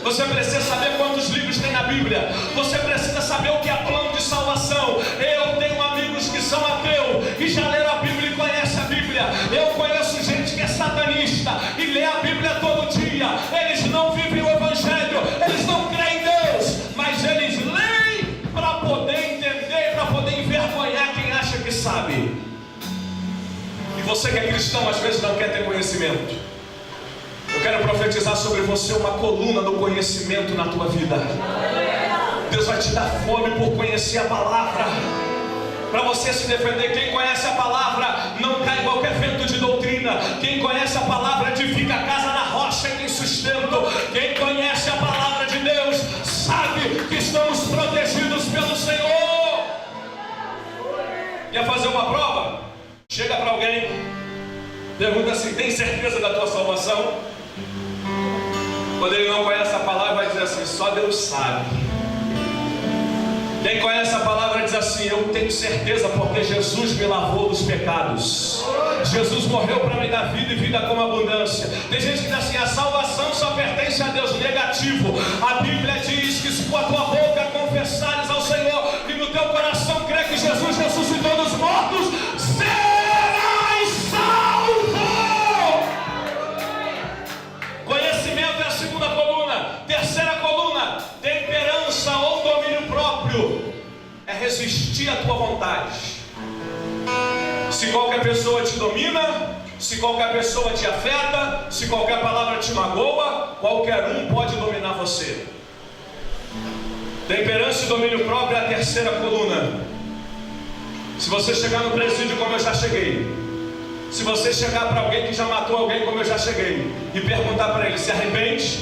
Você precisa saber quantos livros tem na Bíblia. Você precisa saber o que é plano de salvação. Eu tenho amigos que são ateus e já leram a Bíblia e conhecem a Bíblia. Eu conheço gente que é satanista e lê a Bíblia todo dia. Eles não vivem o Evangelho, eles não creem em Deus, mas eles leem para poder entender, para poder envergonhar quem acha que sabe. E você que é cristão às vezes não quer ter conhecimento. Eu quero profetizar sobre você uma coluna do conhecimento na tua vida. Deus vai te dar fome por conhecer a palavra, para você se defender. Quem conhece a palavra não cai em qualquer vento de doutrina. Quem conhece a palavra edifica a casa na rocha e tem sustento. Quem conhece a palavra de Deus sabe que estamos protegidos pelo Senhor. Quer fazer uma prova? Chega para alguém, pergunta assim: tem certeza da tua salvação? Quando ele não conhece a palavra, vai dizer assim: só Deus sabe. Quem conhece a palavra diz assim: eu tenho certeza porque Jesus me lavou dos pecados. Jesus morreu para me dar vida e vida com abundância. Tem gente que diz assim: a salvação só pertence a Deus. Negativo. A Bíblia diz que se com a tua boca confessares ao Senhor e no teu coração crer que Jesus ressuscitou dos mortos, serás salvo. Conhecimento é a segunda coluna. Terceira coluna, temperança ou domínio próprio. É resistir à tua vontade. Se qualquer pessoa te domina, se qualquer pessoa te afeta, se qualquer palavra te magoa, qualquer um pode dominar você. Temperança e domínio próprio é a terceira coluna. Se você chegar no presídio como eu já cheguei, se você chegar para alguém que já matou alguém como eu já cheguei e perguntar para ele: se arrepende?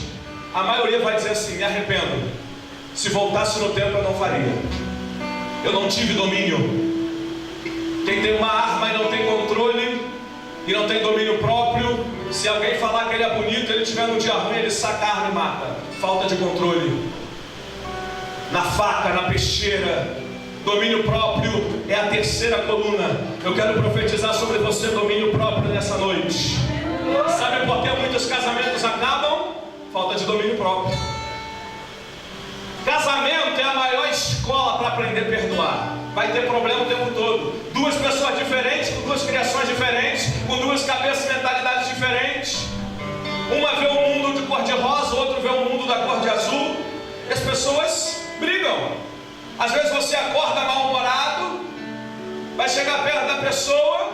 A maioria vai dizer assim: me arrependo. Se voltasse no tempo eu não faria. Eu não tive domínio. Quem tem uma arma e não tem controle e não tem domínio próprio, se alguém falar que ele é bonito, ele tiver no dia ruim, ele saca a arma e mata. Falta de controle. Na faca, na peixeira, Domínio próprio é a terceira coluna. Eu quero profetizar sobre você domínio próprio nessa noite. Sabe por que muitos casamentos acabam? Falta de domínio próprio. Casamento é a maior escola para aprender a perdoar. Vai ter problema o tempo todo. Duas pessoas diferentes, com duas criações diferentes, com duas cabeças e mentalidades diferentes. Uma vê o mundo de cor de rosa, o outro vê o mundo da cor de azul. E as pessoas brigam. Às vezes você acorda mal-humorado, vai chegar perto da pessoa,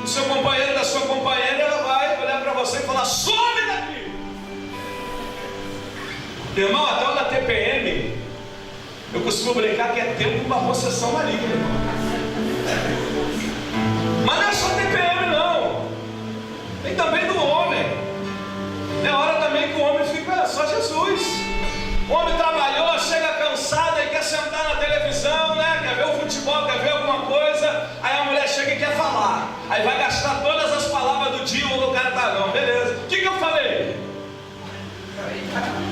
o seu companheiro, da sua companheira, ela vai olhar para você e falar: some daqui! Irmão, até o da TPM, eu costumo brincar que é tempo de uma possessão maligna, irmão. Mas não é só TPM não, tem também do homem. É hora também que o homem fica só Jesus. O homem trabalhou, chega cansado e quer sentar na televisão, né? Quer ver o futebol, quer ver alguma coisa. Aí a mulher chega e quer falar. Aí vai gastar todas as palavras do dia, o cara tá, não, beleza. O que eu falei?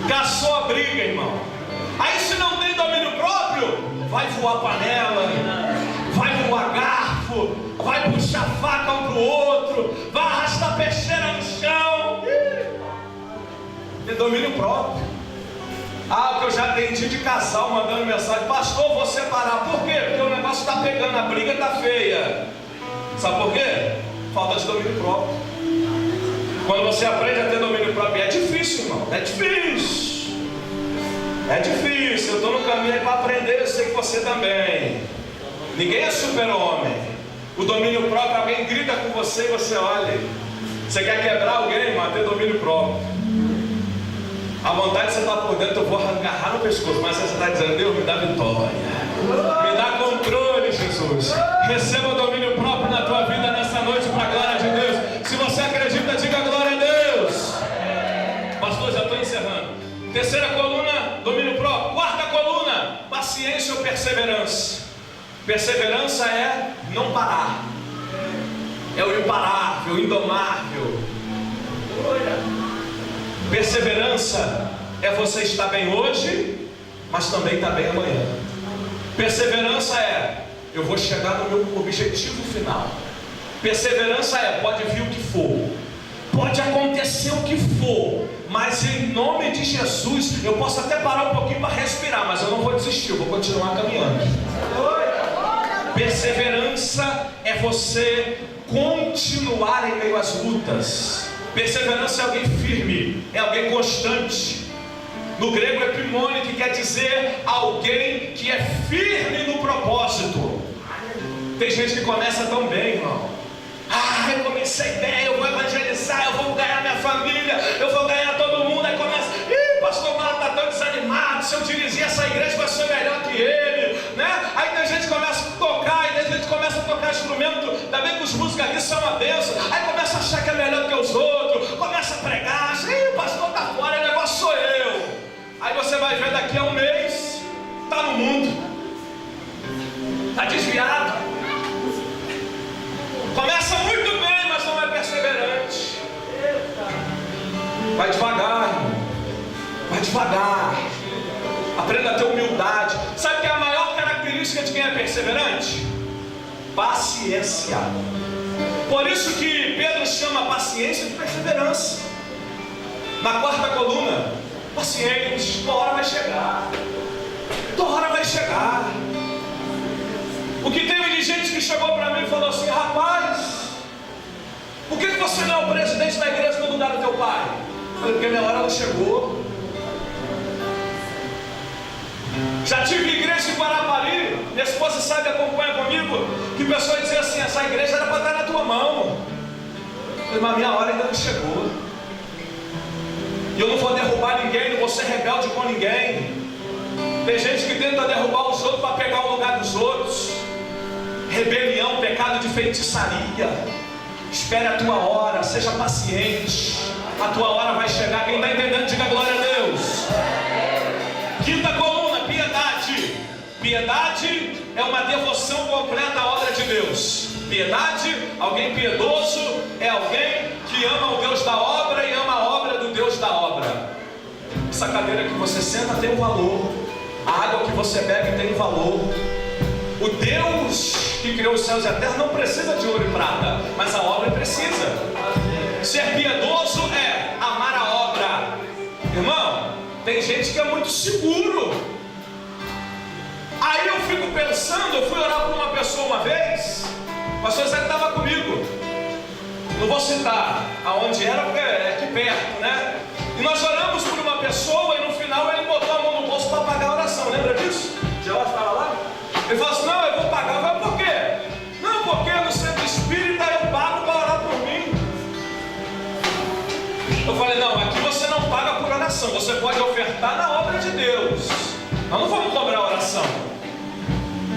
Caçou a briga, irmão. Aí se não tem domínio próprio, vai voar panela, vai voar garfo, vai puxar faca um pro outro, vai arrastar peixeira no chão. Tem domínio próprio. Ah, o que eu já atendi de casal mandando mensagem: pastor, vou separar. Por quê? Porque o negócio está pegando, a briga está feia. Sabe por quê? Falta de domínio próprio. Quando você aprende a ter domínio próprio, é difícil, irmão. É difícil. É difícil. Eu estou no caminho aí para aprender, eu sei que você também. Ninguém é super-homem. O domínio próprio, alguém grita com você e você olha. Você quer quebrar alguém, irmão? Ter domínio próprio. A vontade de você estar por dentro, eu vou agarrar no pescoço, mas você está dizendo: Deus, me dá vitória, me dá controle, Jesus. Receba o domínio próprio na tua vida nessa noite, para a glória de Deus. Se você acredita, diga glória a Deus. Pastor, já estou encerrando. Terceira coluna, domínio próprio. Quarta coluna, paciência ou perseverança. Perseverança é não parar, é o imparável, o indomável. Perseverança é você estar bem hoje, mas também estar bem amanhã. Perseverança é: eu vou chegar no meu objetivo final. Perseverança é: pode vir o que for, pode acontecer o que for, mas em nome de Jesus, eu posso até parar um pouquinho para respirar, mas eu não vou desistir, eu vou continuar caminhando. Perseverança é você continuar em meio às lutas. Perseverança é alguém firme, é alguém constante. No grego epimone, que quer dizer alguém que é firme no propósito. Tem gente que começa tão bem, irmão. Ah, eu comecei bem, eu vou evangelizar, eu vou ganhar minha família, eu vou ganhar todo mundo. Aí começa: ih, pastor Marco está tão desanimado, se eu dirigir essa igreja vai ser melhor que ele, né? Aí tem gente que começa a tocar, e tem gente que começa a tocar instrumento, ainda bem que os músicos aqui são uma bênção. Aí começa a achar que é melhor que os outros, começa a pregar: ih, o pastor está fora, o negócio sou eu. Aí você vai ver daqui a um mês, está no mundo, está desviado. Começa muito bem, mas não é perseverante. Vai devagar, irmão. Vai devagar. Aprenda a ter humildade. Sabe que é a maior característica de quem é perseverante? Paciência. Por isso que Pedro chama a paciência de perseverança. Na quarta coluna, paciente, tua hora vai chegar. Tua hora vai chegar. O que teve de gente que chegou para mim e falou assim: rapaz, por que você não é o presidente da igreja no lugar do teu pai? Eu falei: porque minha hora não chegou. Já tive igreja em Guarapari, minha esposa sabe, acompanha comigo, que pessoas diziam assim: essa igreja era para estar na tua mão. Eu falei: mas minha hora ainda não chegou. E eu não vou derrubar ninguém, não vou ser rebelde com ninguém. Tem gente que tenta derrubar os outros para pegar o lugar dos outros. Rebelião, pecado de feitiçaria. Espere a tua hora, seja paciente. A tua hora vai chegar. Quem está entendendo, diga glória a Deus. Quinta coluna, piedade. Piedade é uma devoção completa à obra de Deus. Piedade, alguém piedoso, é alguém que ama o Deus da obra e ama a obra do Deus da obra. Essa cadeira que você senta tem um valor. A água que você bebe tem um valor. O Deus que criou os céus e a terra não precisa de ouro e prata, mas a obra precisa. Ser piedoso é amar a obra. Irmão, tem gente que é muito seguro. Aí eu fico pensando, eu fui orar por uma pessoa uma vez, o pastor Zé estava comigo. Não vou citar aonde era, porque é aqui perto, né? E nós oramos por uma pessoa e no final ele botou a mão no bolso para pagar a oração. Lembra disso? Já estava lá? Ele falou assim: não, eu vou pagar. Eu falei: por quê? Não, porque no centro espírita eu pago para orar por mim. Eu falei: não, aqui você não paga por oração, você pode ofertar na obra de Deus. Nós não vamos cobrar oração.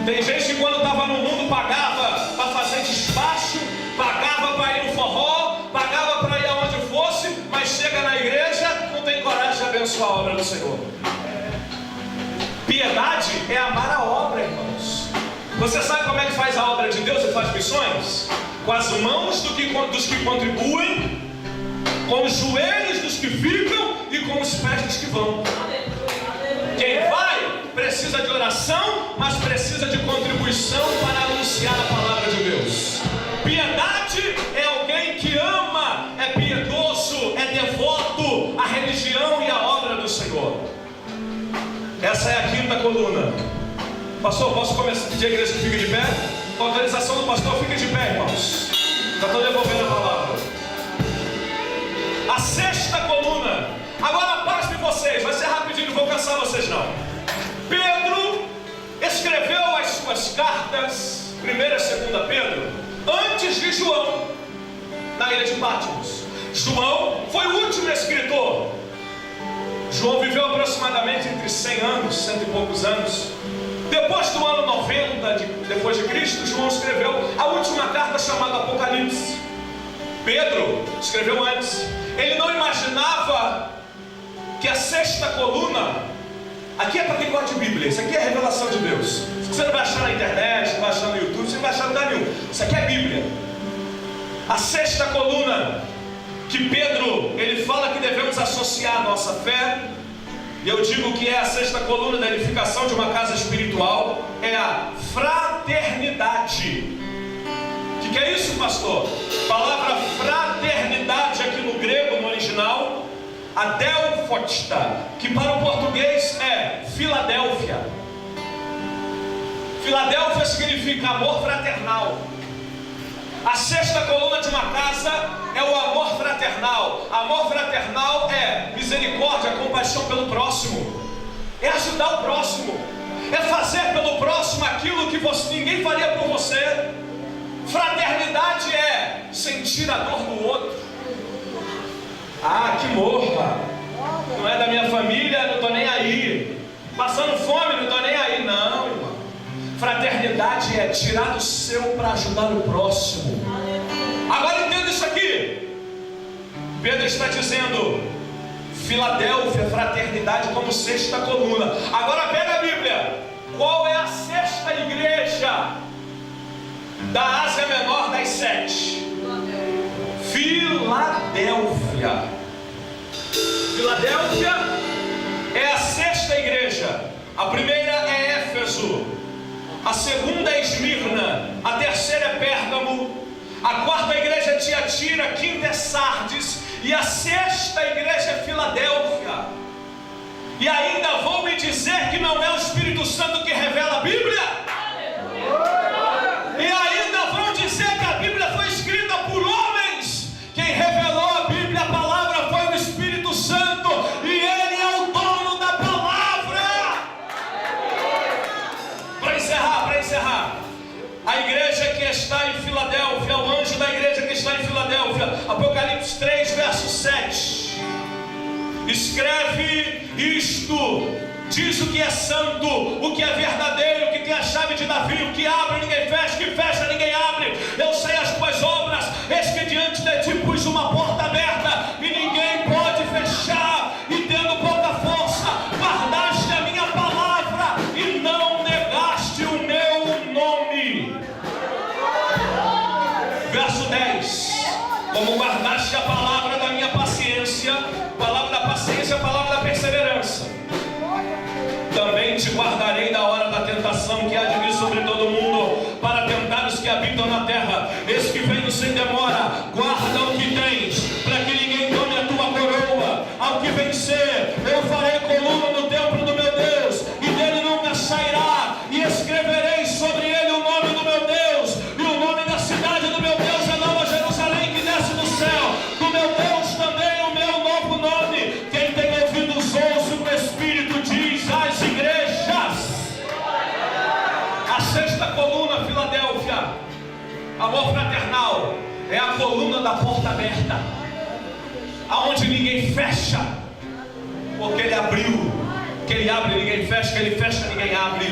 Tem gente que quando estava no mundo pagava para fazer despacho, pagava para ir no forró, pagava para ir aonde fosse, mas chega na igreja, não tem coragem de abençoar a obra do Senhor. Piedade é amar a obra, irmãos. Você sabe como é que faz a obra de Deus e faz missões? Com as mãos dos que contribuem, com os joelhos dos que ficam e com os pés dos que vão. Quem vai precisa de oração, mas precisa de contribuição para anunciar a palavra de Deus. Piedade é alguém que ama, é piedoso, é devoto à religião e à obra do Senhor. Essa é a quinta coluna. Pastor, posso começar a pedir a igreja que fique de pé? Com a autorização do pastor, fique de pé, irmãos. Já estou devolvendo a palavra. A sexta coluna. Agora pasme vocês, vai ser rapidinho, não vou cansar vocês não. Pedro escreveu as suas cartas, 1ª e 2ª Pedro, antes de João, na ilha de Patmos. João foi o último escritor. João viveu aproximadamente entre 100 anos, 100 e poucos anos. Depois do ano 90 depois de Cristo, João escreveu a última carta chamada Apocalipse. Pedro escreveu antes. Ele não imaginava que a sexta coluna, aqui é para quem gosta de Bíblia, isso aqui é a revelação de Deus. Você não vai achar na internet, não vai achar no YouTube, você não vai achar em lugar nenhum. Isso aqui é Bíblia. A sexta coluna que Pedro, ele fala que devemos associar a nossa fé, e eu digo que é a sexta coluna da edificação de uma casa espiritual, é a fraternidade. O que é isso, pastor? A palavra fraternidade aqui no grego, no original, adelphota, que para o português é Filadélfia. Filadélfia significa amor fraternal. A sexta coluna de uma casa é o amor fraternal. Amor fraternal é misericórdia, compaixão pelo próximo, é ajudar o próximo, é fazer pelo próximo aquilo que ninguém faria por você. Fraternidade é sentir a dor do outro. Ah, que morra, não é da minha família, não estou nem aí. Passando fome, não estou nem aí. Não, irmão. Fraternidade é tirar do seu para ajudar o próximo. Agora entenda isso aqui. Pedro está dizendo Filadélfia, fraternidade como sexta coluna. Agora pega a Bíblia. Qual é a sexta igreja da Ásia Menor das 7? Filadélfia. Filadélfia é a sexta igreja. A primeira é Éfeso, a segunda é Esmirna, a terceira é Pérgamo, a quarta igreja é Tiatira, a quinta é Sardes e a sexta igreja é Filadélfia. E ainda vou me dizer que não é o Espírito Santo que revela a Bíblia? E ainda vão dizer que a Bíblia foi escrita por homens. Quem revelou a Bíblia, a palavra, foi o Espírito Santo, e Ele é o dono da palavra. Para encerrar, a igreja que está em Filadélfia, o anjo da igreja que está em Filadélfia, Apocalipse 3, verso 7, escreve isto: diz o que é santo, o que é verdadeiro, o que tem a chave de Davi, o que abre ninguém fecha, o que fecha ninguém abre. Eu sei as tuas obras, eis que diante de ti pus uma porta aberta e ninguém pode fechar. E tendo pouca força, guardaste a minha palavra e não negaste o meu nome. Verso 10: como guardaste a palavra da minha paciência, palavra da paciência, palavra da perseverança, também te guardarei da hora da tentação que há de vir sobre todo mundo, sem demora. Guarda o que tens, para que ninguém tome a tua coroa. Ao que vencer, eu farei coluna no templo do meu Deus, e dele nunca sairá. E escreverei sobre ele o nome do meu Deus, e o nome da cidade do meu Deus, a nova Jerusalém que desce do céu. Do meu Deus também o meu novo nome. Quem tem ouvidos ouça o que o Espírito diz às igrejas. A sexta coluna, Filadélfia, amor fraternal, é a coluna da porta aberta, aonde ninguém fecha, porque ele abriu. Que ele abre, ninguém fecha. Que ele fecha, ninguém abre.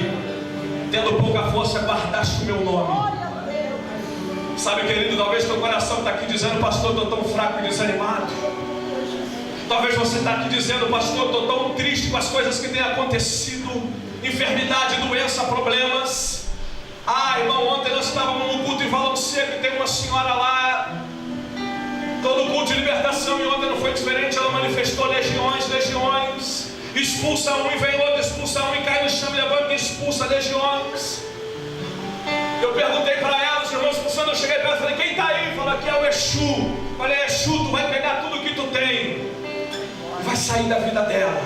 Tendo pouca força, guardaste o meu nome. Sabe, querido, talvez teu coração está aqui dizendo: pastor, estou tão fraco e desanimado. Talvez você está aqui dizendo: pastor, estou tão triste com as coisas que têm acontecido. Enfermidade, doença, problemas. Irmão, ontem nós estávamos no culto em Valenceiro, e tem uma senhora lá, todo culto de libertação, e ontem não foi diferente. Ela manifestou legiões, expulsa um e vem outro, expulsa um e cai no chão, levanta e expulsa legiões. Eu perguntei para ela, os irmãos expulsando, eu cheguei perto e falei: quem está aí? Falou: aqui é o Exu. Falei: Exu, tu vai pegar tudo que tu tem e vai sair da vida dela.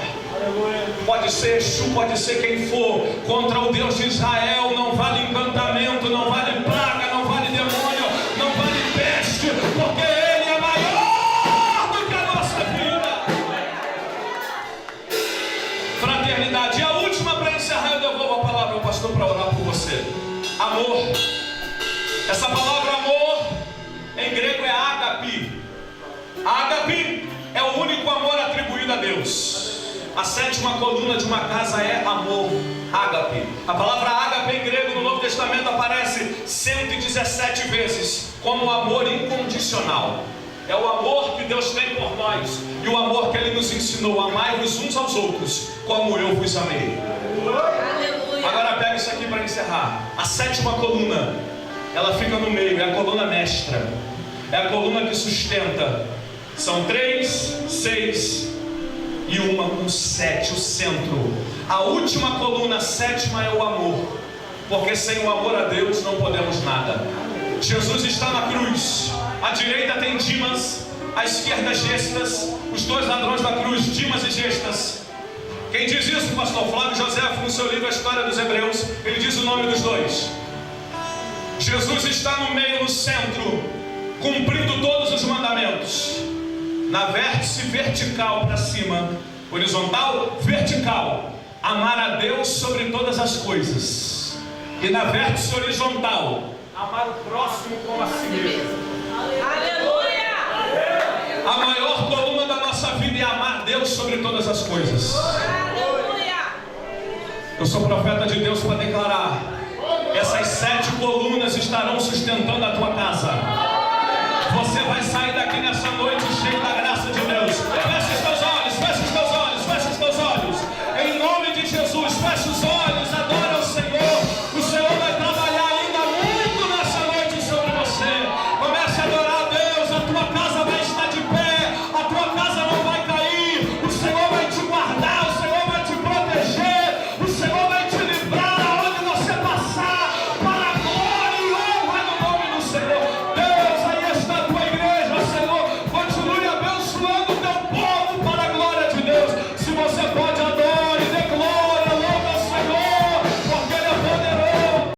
Pode ser Exu, pode ser quem for, contra o Deus de Israel não vale encantamento, não vale praga, não vale demônio, não vale peste, porque Ele é maior do que a nossa vida. Fraternidade. E a última, para encerrar, eu devolvo a palavra ao pastor para orar por você. Amor. Essa palavra amor em grego é ágape. Ágape é o único amor atribuído a Deus. A sétima coluna de uma casa é amor, ágape. A palavra ágape em grego no Novo Testamento aparece 117 vezes como amor incondicional. É o amor que Deus tem por nós, e o amor que Ele nos ensinou: amai-vos uns aos outros como eu vos amei. Aleluia. Agora pega isso aqui para encerrar. A sétima coluna, ela fica no meio, é a coluna mestra, é a coluna que sustenta. São 3, 6 e uma com 7, o centro. A última coluna, a sétima, é o amor, porque sem o amor a Deus não podemos nada. Jesus está na cruz, à direita tem Dimas, à esquerda Gestas, os dois ladrões da cruz, Dimas e Gestas. Quem diz isso? O pastor Flávio José, no seu livro A História dos Hebreus, ele diz o nome dos dois. Jesus está no meio, no centro, cumprindo todos os mandamentos. Na vértice vertical para cima, horizontal, vertical, amar a Deus sobre todas as coisas. E na vértice horizontal, amar o próximo como a si mesmo. Aleluia! A maior coluna da nossa vida é amar Deus sobre todas as coisas. Aleluia! Eu sou profeta de Deus para declarar: essas 7 colunas estarão sustentando a tua casa. Você vai sair daqui nessa noite cheio da graça